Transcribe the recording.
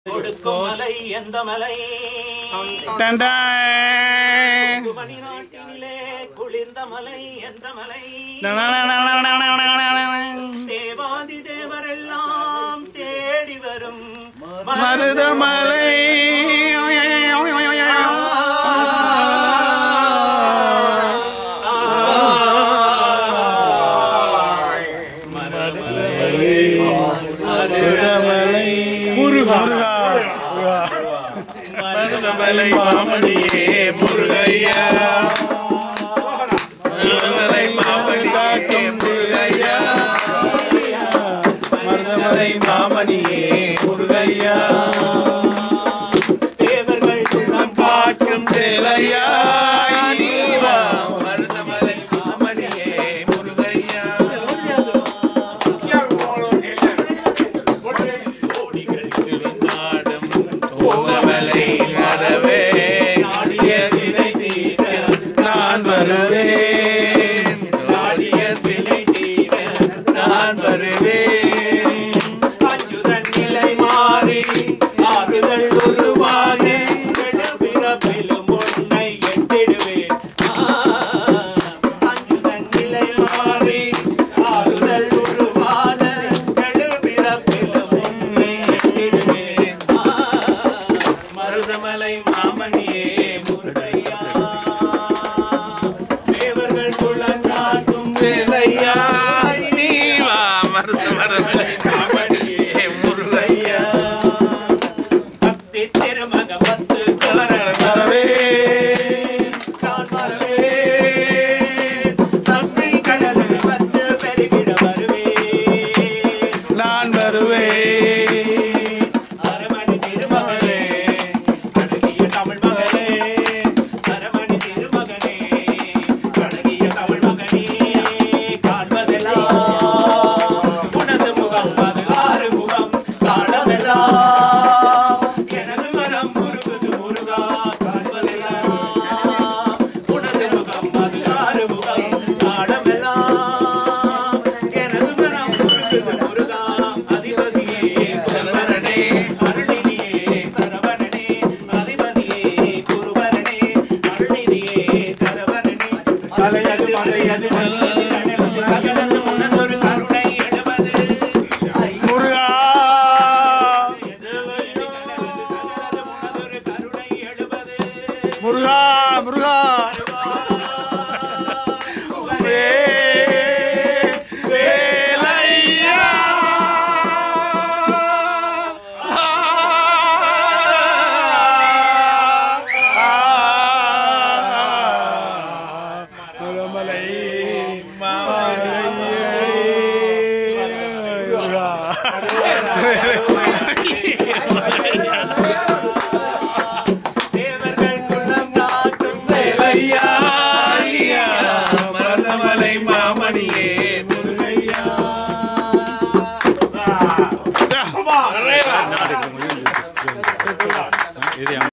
கொடுக்கும் மலை எந்த மலை மணி நாட்டினிலே குளிர்ந்த மலை எந்த மலை தேவாதி தேவரெல்லாம் தேடி வரும் மருதமலை மருதமலை மாமணியே முருகையா மருதமலை மாமணியே முருகையா மருதமலை மாமணியே முருகையா தேவர்கள் குணம் காட்டும் தேலையா நீவா மருதமலை மாமணியே முருகையா மலை நடவே நாடிய தினை தீர நான் வருவேன் நாடிய தினை தீர நான் வருவேன் அச்சுதன் நிலை மாறி ஆறுதல் உருவாக பிறப்பிலும் உன்னை எட்டிடுவேன் அச்சுதன் நிலை மாறி ஆறுதல் உருவாக பிறப்பிலும் உன்னை எட்டிடுவேன் மருதமலை மாமணியே முருகையா தேவர்கள் குளங்காட்டும் வேலையா நீவா மருதமலை மாமணியே முருகையா பக்தி திருமக பத்து கலரவே நான் வருவேன் தம்பி கடலில் வந்து பெருகிட வருவேன் நான் வருவேன் அரமணி திருமகளே தமிழ் மகளே அரமணி திருமகனே அழகிய தமிழ் மகனே காண்பதெல்லாம் உனது முகம் அது ஆறு முகம் காணவெல்லாம் எனது மனம் முருகுது முருகா காண்பதெல்லாம் உனது முகம் அது ஆறு முகம் காணவெல்லாம் எனது மனம் முருகுது முருகா அதிபதியே புதல்வரனே அருளினியே சரவணனே அதிபதியே குருவரனே அருளினியே சரவணனே தலையது மலையது கடலது ககனது முன்னதொரு கருணை எடுவது முருகா முன்னதொரு கருணை எடுவது முருகா முருகா வேலையா மருதமலை